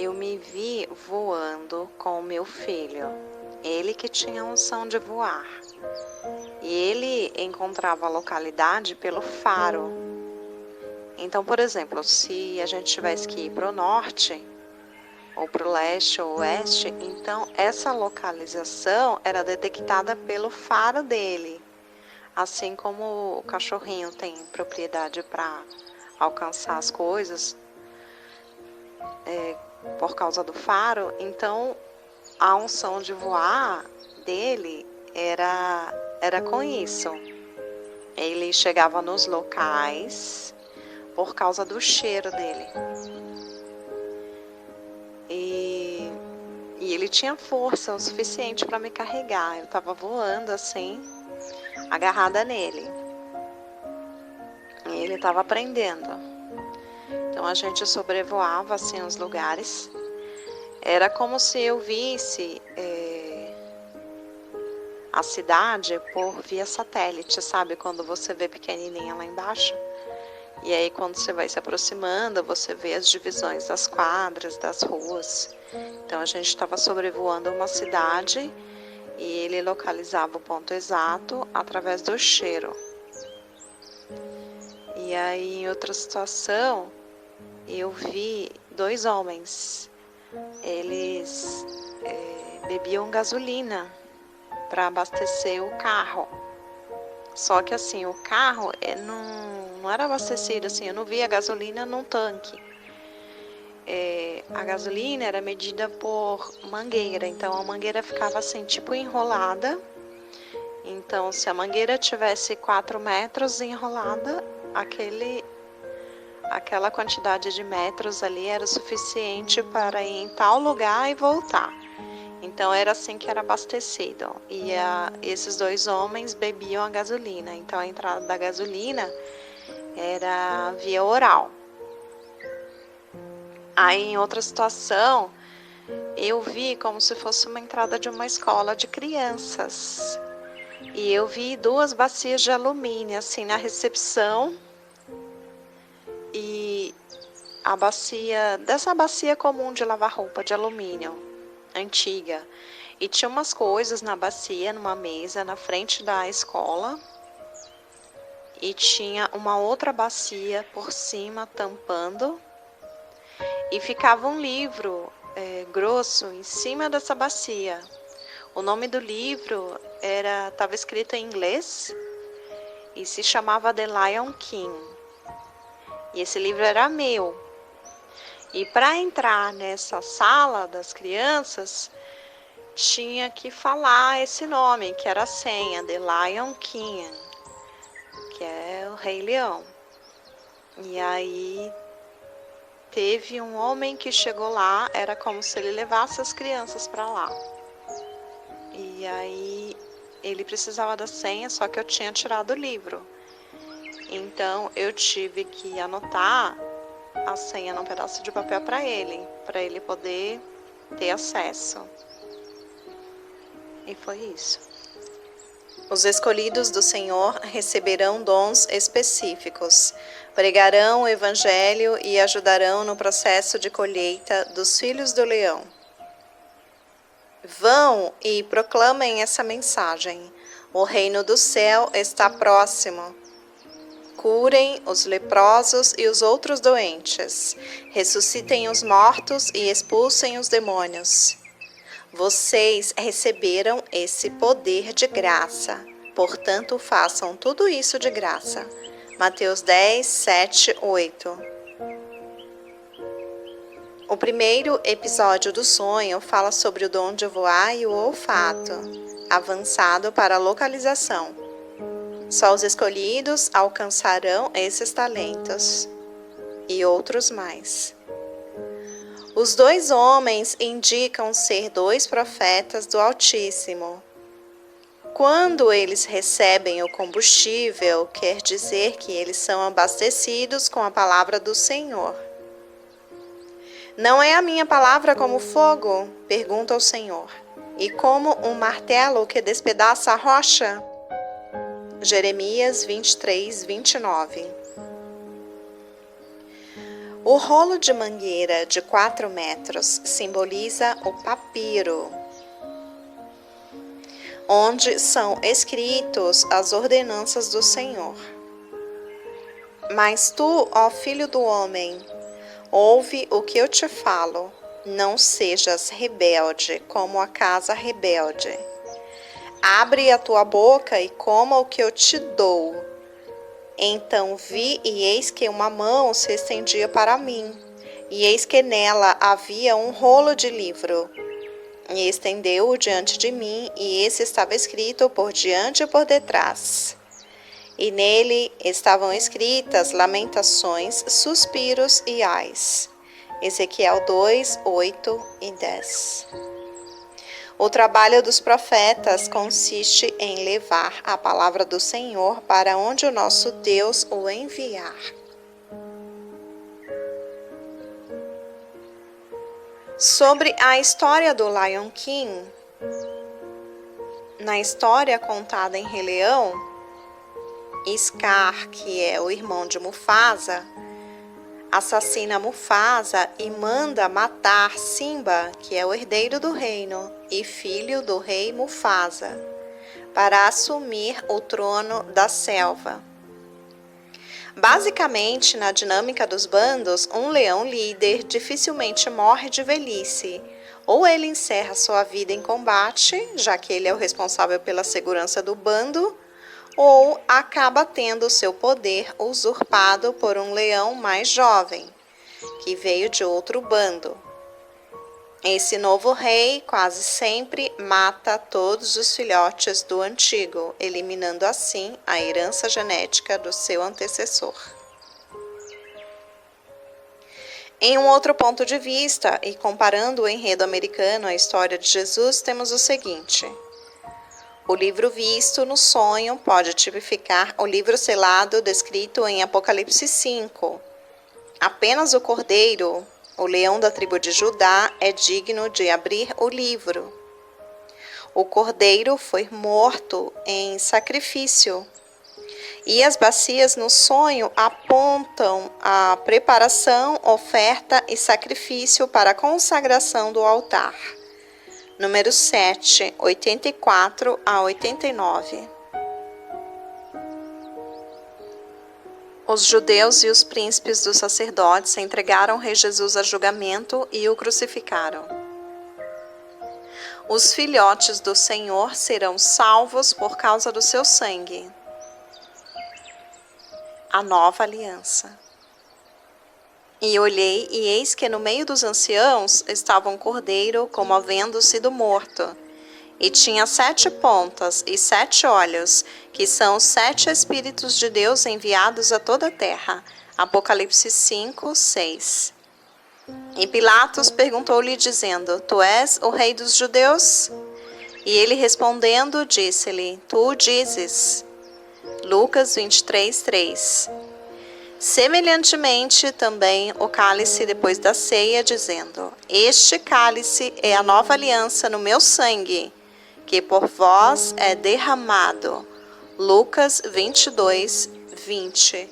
eu me vi voando com o meu filho. Ele que tinha a unção de voar. E ele encontrava a localidade pelo faro. Então, por exemplo, se a gente tivesse que ir para o norte, ou para o leste ou oeste, então essa localização era detectada pelo faro dele. Assim como o cachorrinho tem propriedade para alcançar as coisas por causa do faro, então a unção de voar dele era com isso. Ele chegava nos locais por causa do cheiro dele. E ele tinha força o suficiente para me carregar. Eu estava voando assim, agarrada nele. E ele estava aprendendo. Então a gente sobrevoava assim os lugares. Era como se eu visse a cidade por via satélite, sabe? Quando você vê pequenininha lá embaixo. E aí quando você vai se aproximando, você vê as divisões das quadras, das ruas. Então a gente estava sobrevoando uma cidade e ele localizava o ponto exato através do cheiro. E aí em outra situação, eu vi 2 homens. Eles bebiam gasolina para abastecer o carro. Só que assim, o carro não era abastecido, assim, eu não via gasolina num tanque. A gasolina era medida por mangueira, então a mangueira ficava assim, tipo enrolada. Então, se a mangueira tivesse 4 metros enrolada, aquela quantidade de metros ali era suficiente para ir em tal lugar e voltar. Então era assim que era abastecido. E esses 2 homens bebiam a gasolina. Então a entrada da gasolina era via oral. Aí em outra situação, eu vi como se fosse uma entrada de uma escola de crianças. E eu vi 2 bacias de alumínio assim na recepção. E dessa bacia comum de lavar roupa de alumínio, antiga. E tinha umas coisas na bacia, numa mesa, na frente da escola. E tinha uma outra bacia por cima, tampando. E ficava um livro grosso em cima dessa bacia. O nome do livro estava escrito em inglês e se chamava The Lion King. E esse livro era meu. E para entrar nessa sala das crianças, tinha que falar esse nome, que era a senha, The Lion King, que é o Rei Leão. E aí teve um homem que chegou lá, era como se ele levasse as crianças para lá. E aí ele precisava da senha, só que eu tinha tirado o livro. Então eu tive que anotar a senha num pedaço de papel para ele poder ter acesso. E foi isso. Os escolhidos do Senhor receberão dons específicos, pregarão o Evangelho e ajudarão no processo de colheita dos filhos do leão. Vão e proclamem essa mensagem: o reino do céu está próximo. Curem os leprosos e os outros doentes, ressuscitem os mortos e expulsem os demônios. Vocês receberam esse poder de graça, portanto façam tudo isso de graça. Mateus 10, 7, 8. O primeiro episódio do sonho fala sobre o dom de voar e o olfato, avançado para a localização. Só os escolhidos alcançarão esses talentos, e outros mais. Os 2 homens indicam ser 2 profetas do Altíssimo. Quando eles recebem o combustível, quer dizer que eles são abastecidos com a palavra do Senhor. Não é a minha palavra como fogo? Pergunta o Senhor. E como um martelo que despedaça a rocha? Jeremias 23, 29. O rolo de mangueira de 4 metros simboliza o papiro, onde são escritos as ordenanças do Senhor. Mas tu, ó filho do homem, ouve o que eu te falo, não sejas rebelde como a casa rebelde. Abre a tua boca e coma o que eu te dou. Então vi e eis que uma mão se estendia para mim, e eis que nela havia um rolo de livro. E estendeu-o diante de mim, e esse estava escrito por diante e por detrás. E nele estavam escritas lamentações, suspiros e ais. Ezequiel 2, 8 e 10. O trabalho dos profetas consiste em levar a palavra do Senhor para onde o nosso Deus o enviar. Sobre a história do Lion King, na história contada em Rei Leão, Scar, que é o irmão de Mufasa, assassina Mufasa e manda matar Simba, que é o herdeiro do reino e filho do rei Mufasa, para assumir o trono da selva. Basicamente, na dinâmica dos bandos, um leão líder dificilmente morre de velhice, ou ele encerra sua vida em combate, já que ele é o responsável pela segurança do bando, ou acaba tendo seu poder usurpado por um leão mais jovem, que veio de outro bando. Esse novo rei quase sempre mata todos os filhotes do antigo, eliminando assim a herança genética do seu antecessor. Em um outro ponto de vista, e comparando o enredo americano à história de Jesus, temos o seguinte: o livro visto no sonho pode tipificar o livro selado descrito em Apocalipse 5. Apenas o cordeiro, o leão da tribo de Judá, é digno de abrir o livro. O cordeiro foi morto em sacrifício. E as bacias no sonho apontam a preparação, oferta e sacrifício para a consagração do altar. Número 7, 84 a 89. Os judeus e os príncipes dos sacerdotes entregaram o rei Jesus a julgamento e o crucificaram. Os filhotes do Senhor serão salvos por causa do seu sangue. A nova aliança. E olhei, e eis que no meio dos anciãos estava um cordeiro como havendo sido morto, e tinha 7 pontas e 7 olhos, que são os 7 Espíritos de Deus enviados a toda a terra. Apocalipse 5, 6. E Pilatos perguntou-lhe, dizendo: Tu és o rei dos judeus? E ele respondendo, disse-lhe: Tu o dizes. Lucas 23, 3. Semelhantemente também o cálice depois da ceia, dizendo: Este cálice é a nova aliança no meu sangue, que por vós é derramado. Lucas 22, 20.